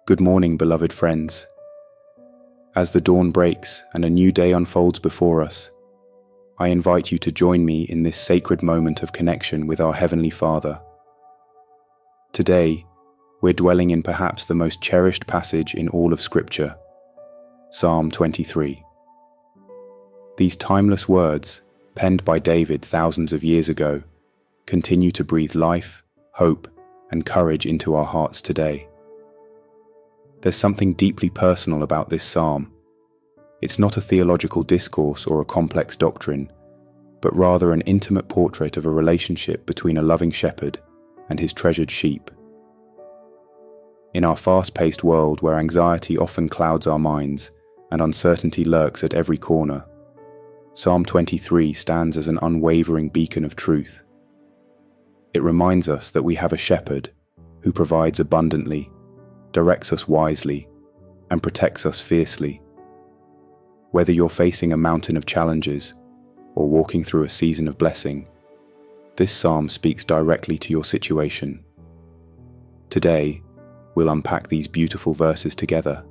Good morning, beloved friends. As the dawn breaks and a new day unfolds before us, I invite you to join me in this sacred moment of connection with our Heavenly Father. Today, we're dwelling in perhaps the most cherished passage in all of Scripture, Psalm 23. These timeless words, penned by David thousands of years ago, continue to breathe life, hope, and courage into our hearts today. There's something deeply personal about this psalm. It's not a theological discourse or a complex doctrine, but rather an intimate portrait of a relationship between a loving shepherd and his treasured sheep. In our fast-paced world where anxiety often clouds our minds and uncertainty lurks at every corner, Psalm 23 stands as an unwavering beacon of truth. It reminds us that we have a shepherd who provides abundantly, directs us wisely, and protects us fiercely. Whether you're facing a mountain of challenges or walking through a season of blessing, this psalm speaks directly to your situation. Today, we'll unpack these beautiful verses together,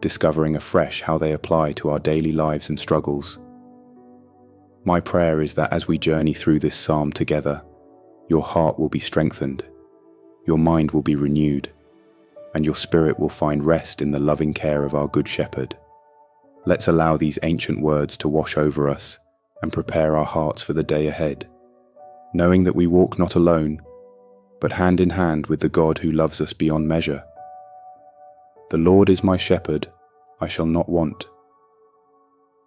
discovering afresh how they apply to our daily lives and struggles. My prayer is that as we journey through this psalm together, your heart will be strengthened, your mind will be renewed, and your spirit will find rest in the loving care of our Good Shepherd. Let's allow these ancient words to wash over us and prepare our hearts for the day ahead, knowing that we walk not alone, but hand in hand with the God who loves us beyond measure. The Lord is my shepherd, I shall not want.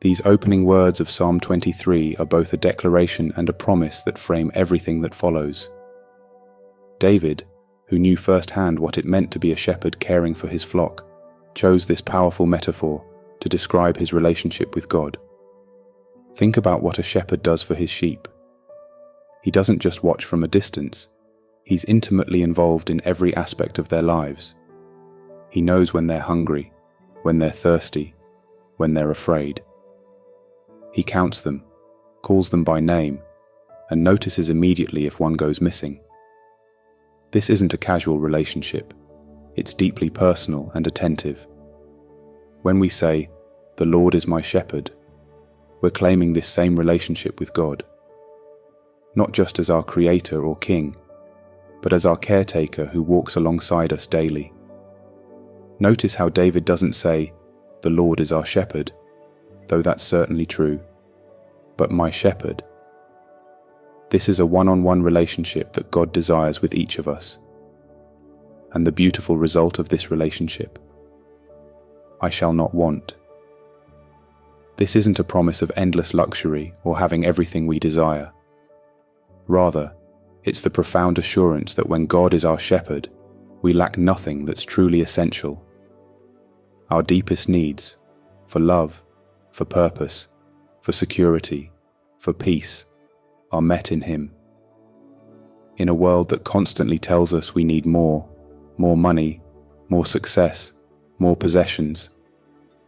These opening words of Psalm 23 are both a declaration and a promise that frame everything that follows. David, who knew firsthand what it meant to be a shepherd caring for his flock, chose this powerful metaphor to describe his relationship with God. Think about what a shepherd does for his sheep. He doesn't just watch from a distance, he's intimately involved in every aspect of their lives. He knows when they're hungry, when they're thirsty, when they're afraid. He counts them, calls them by name, and notices immediately if one goes missing. This isn't a casual relationship, it's deeply personal and attentive. When we say, "The Lord is my shepherd," we're claiming this same relationship with God, not just as our creator or king, but as our caretaker who walks alongside us daily. Notice how David doesn't say, "The Lord is our shepherd," though that's certainly true, but "my shepherd." This is a one-on-one relationship that God desires with each of us. And the beautiful result of this relationship: I shall not want. This isn't a promise of endless luxury or having everything we desire. Rather, it's the profound assurance that when God is our shepherd, we lack nothing that's truly essential. Our deepest needs, for love, for purpose, for security, for peace, are met in Him. In a world that constantly tells us we need more money, more success, more possessions,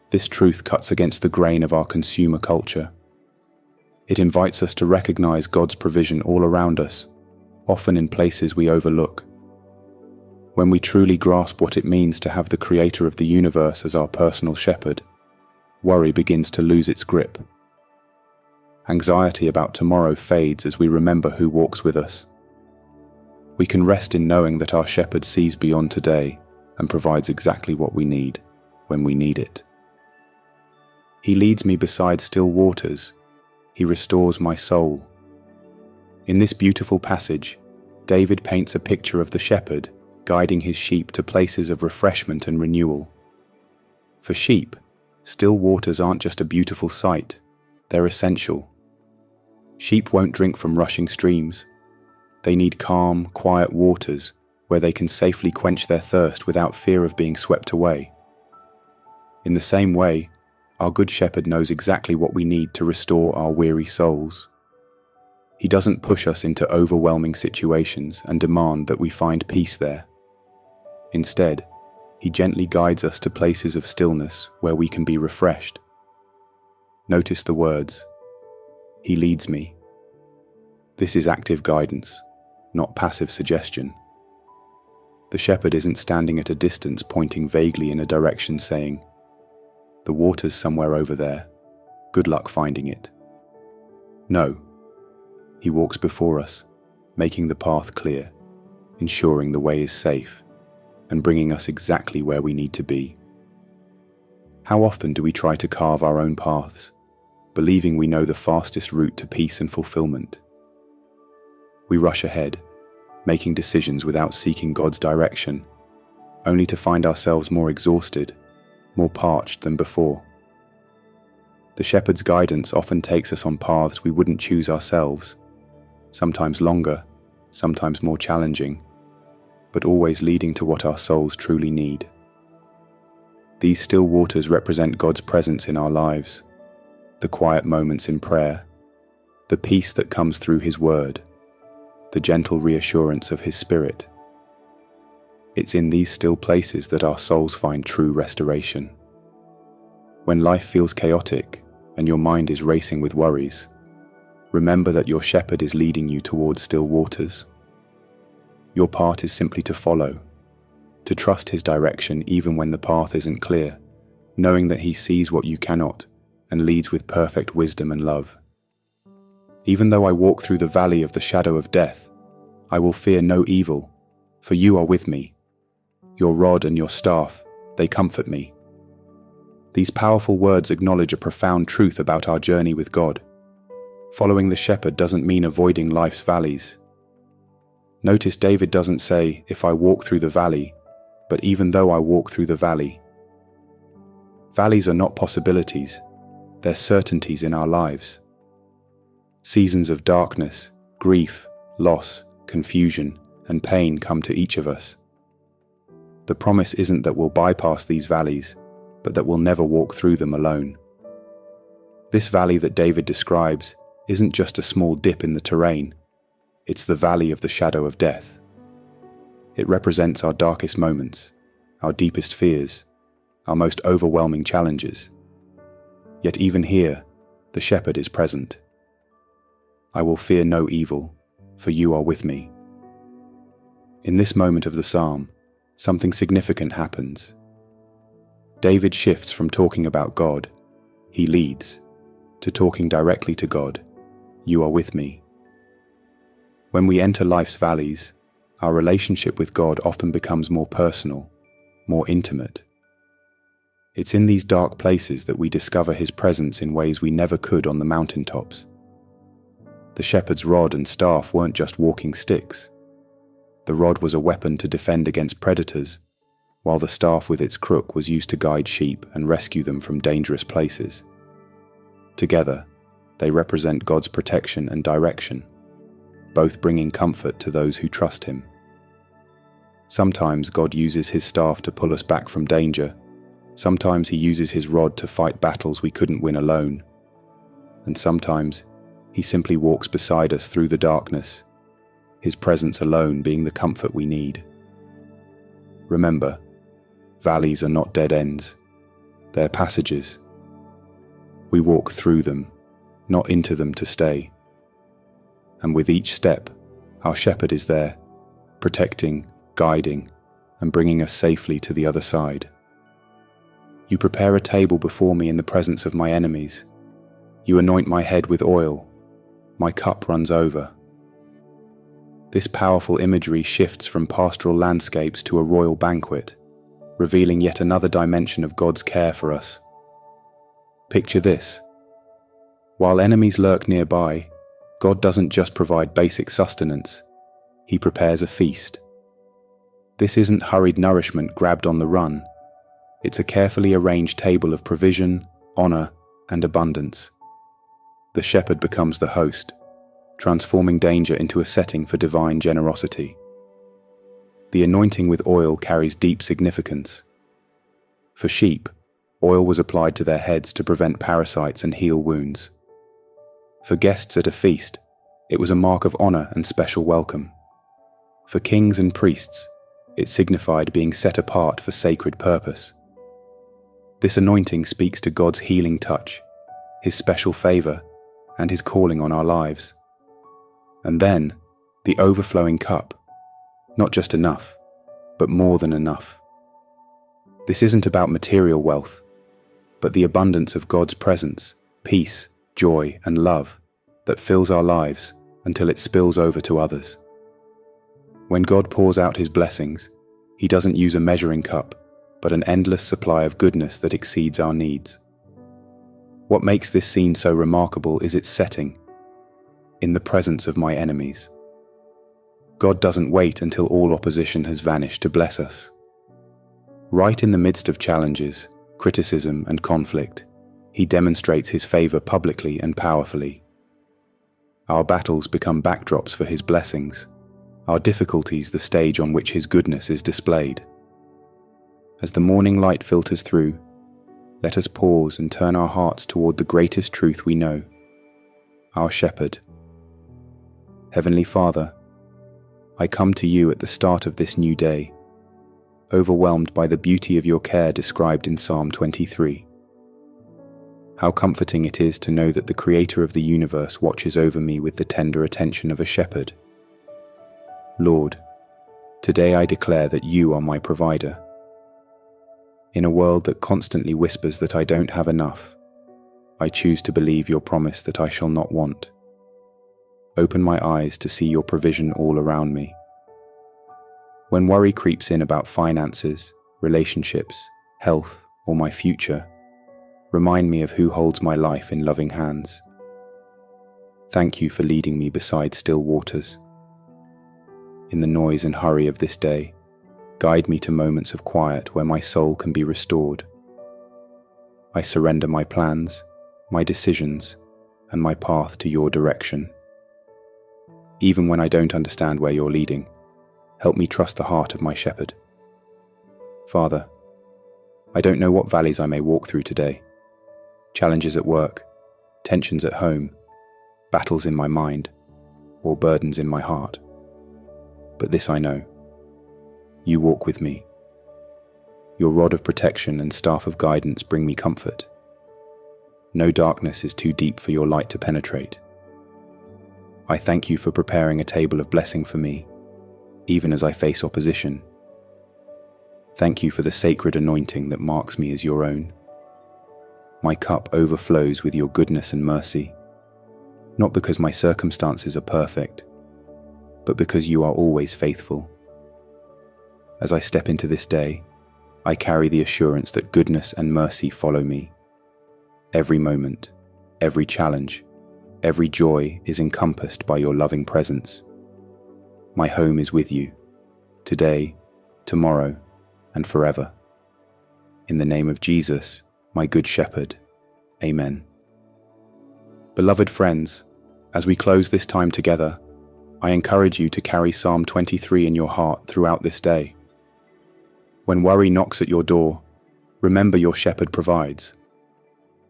this truth cuts against the grain of our consumer culture. It invites us to recognize God's provision all around us, often in places we overlook. When we truly grasp what it means to have the Creator of the universe as our personal shepherd, worry begins to lose its grip. Anxiety about tomorrow fades as we remember who walks with us. We can rest in knowing that our shepherd sees beyond today and provides exactly what we need when we need it. He leads me beside still waters. He restores my soul. In this beautiful passage, David paints a picture of the shepherd guiding his sheep to places of refreshment and renewal. For sheep, still waters aren't just a beautiful sight, they're essential. Sheep won't drink from rushing streams. They need calm, quiet waters where they can safely quench their thirst without fear of being swept away. In the same way, our Good Shepherd knows exactly what we need to restore our weary souls. He doesn't push us into overwhelming situations and demand that we find peace there. Instead, He gently guides us to places of stillness where we can be refreshed. Notice the words, "He leads me." This is active guidance, not passive suggestion. The shepherd isn't standing at a distance pointing vaguely in a direction saying, "The water's somewhere over there. Good luck finding it." No, he walks before us, making the path clear, ensuring the way is safe, and bringing us exactly where we need to be. How often do we try to carve our own paths, believing we know the fastest route to peace and fulfillment? We rush ahead, making decisions without seeking God's direction, only to find ourselves more exhausted, more parched than before. The shepherd's guidance often takes us on paths we wouldn't choose ourselves, sometimes longer, sometimes more challenging, but always leading to what our souls truly need. These still waters represent God's presence in our lives, the quiet moments in prayer, the peace that comes through His Word, the gentle reassurance of His Spirit. It's in these still places that our souls find true restoration. When life feels chaotic and your mind is racing with worries, remember that your shepherd is leading you towards still waters. Your part is simply to follow, to trust His direction even when the path isn't clear, knowing that He sees what you cannot and leads with perfect wisdom and love. Even though I walk through the valley of the shadow of death, I will fear no evil, for you are with me. Your rod and your staff, they comfort me. These powerful words acknowledge a profound truth about our journey with God. Following the shepherd doesn't mean avoiding life's valleys. Notice David doesn't say, "If I walk through the valley," but "even though I walk through the valley." Valleys are not possibilities, they're certainties in our lives. Seasons of darkness, grief, loss, confusion, and pain come to each of us. The promise isn't that we'll bypass these valleys, but that we'll never walk through them alone. This valley that David describes isn't just a small dip in the terrain, it's the valley of the shadow of death. It represents our darkest moments, our deepest fears, our most overwhelming challenges. Yet even here, the shepherd is present. "I will fear no evil, for you are with me." In this moment of the psalm, something significant happens. David shifts from talking about God, he leads, to talking directly to God, "You are with me." When we enter life's valleys, our relationship with God often becomes more personal, more intimate. It's in these dark places that we discover His presence in ways we never could on the mountaintops. The shepherd's rod and staff weren't just walking sticks. The rod was a weapon to defend against predators, while the staff with its crook was used to guide sheep and rescue them from dangerous places. Together, they represent God's protection and direction, both bringing comfort to those who trust Him. Sometimes God uses His staff to pull us back from danger. Sometimes He uses His rod to fight battles we couldn't win alone. And sometimes He simply walks beside us through the darkness, His presence alone being the comfort we need. Remember, valleys are not dead ends, they're passages. We walk through them, not into them to stay. And with each step, our shepherd is there, protecting, guiding, and bringing us safely to the other side. "You prepare a table before me in the presence of my enemies. You anoint my head with oil. My cup runs over." This powerful imagery shifts from pastoral landscapes to a royal banquet, revealing yet another dimension of God's care for us. Picture this. While enemies lurk nearby, God doesn't just provide basic sustenance, He prepares a feast. This isn't hurried nourishment grabbed on the run. It's a carefully arranged table of provision, honor, and abundance. The shepherd becomes the host, transforming danger into a setting for divine generosity. The anointing with oil carries deep significance. For sheep, oil was applied to their heads to prevent parasites and heal wounds. For guests at a feast, it was a mark of honor and special welcome. For kings and priests, it signified being set apart for sacred purpose. This anointing speaks to God's healing touch, His special favor, and His calling on our lives. And then, the overflowing cup, not just enough, but more than enough. This isn't about material wealth, but the abundance of God's presence, peace, joy, and love that fills our lives until it spills over to others. When God pours out His blessings, He doesn't use a measuring cup, but an endless supply of goodness that exceeds our needs. What makes this scene so remarkable is its setting, in the presence of my enemies. God doesn't wait until all opposition has vanished to bless us. Right in the midst of challenges, criticism, and conflict, He demonstrates His favor publicly and powerfully. Our battles become backdrops for His blessings, our difficulties the stage on which His goodness is displayed. As the morning light filters through, let us pause and turn our hearts toward the greatest truth we know, our Shepherd. Heavenly Father, I come to You at the start of this new day, overwhelmed by the beauty of Your care described in Psalm 23. How comforting it is to know that the Creator of the universe watches over me with the tender attention of a shepherd. Lord, today I declare that You are my provider. In a world that constantly whispers that I don't have enough, I choose to believe Your promise that I shall not want. Open my eyes to see Your provision all around me. When worry creeps in about finances, relationships, health, or my future, remind me of who holds my life in loving hands. Thank You for leading me beside still waters. In the noise and hurry of this day, guide me to moments of quiet where my soul can be restored. I surrender my plans, my decisions, and my path to Your direction. Even when I don't understand where You're leading, help me trust the heart of my shepherd. Father, I don't know what valleys I may walk through today. Challenges at work, tensions at home, battles in my mind, or burdens in my heart. But this I know: You walk with me. Your rod of protection and staff of guidance bring me comfort. No darkness is too deep for Your light to penetrate. I thank You for preparing a table of blessing for me, even as I face opposition. Thank You for the sacred anointing that marks me as Your own. My cup overflows with Your goodness and mercy, not because my circumstances are perfect, but because You are always faithful. As I step into this day, I carry the assurance that goodness and mercy follow me. Every moment, every challenge, every joy is encompassed by Your loving presence. My home is with You, today, tomorrow, and forever. In the name of Jesus, my good shepherd. Amen. Beloved friends, as we close this time together, I encourage you to carry Psalm 23 in your heart throughout this day. When worry knocks at your door, remember your shepherd provides.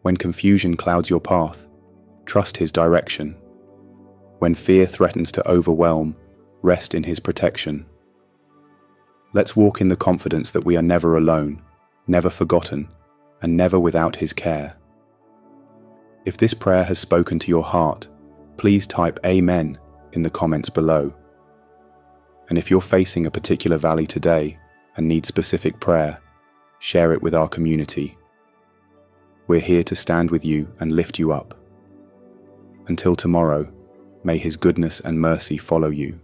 When confusion clouds your path, trust His direction. When fear threatens to overwhelm, rest in His protection. Let's walk in the confidence that we are never alone, never forgotten, and never without His care. If this prayer has spoken to your heart, please type Amen in the comments below. And if you're facing a particular valley today and need specific prayer, share it with our community. We're here to stand with you and lift you up. Until tomorrow, may His goodness and mercy follow you.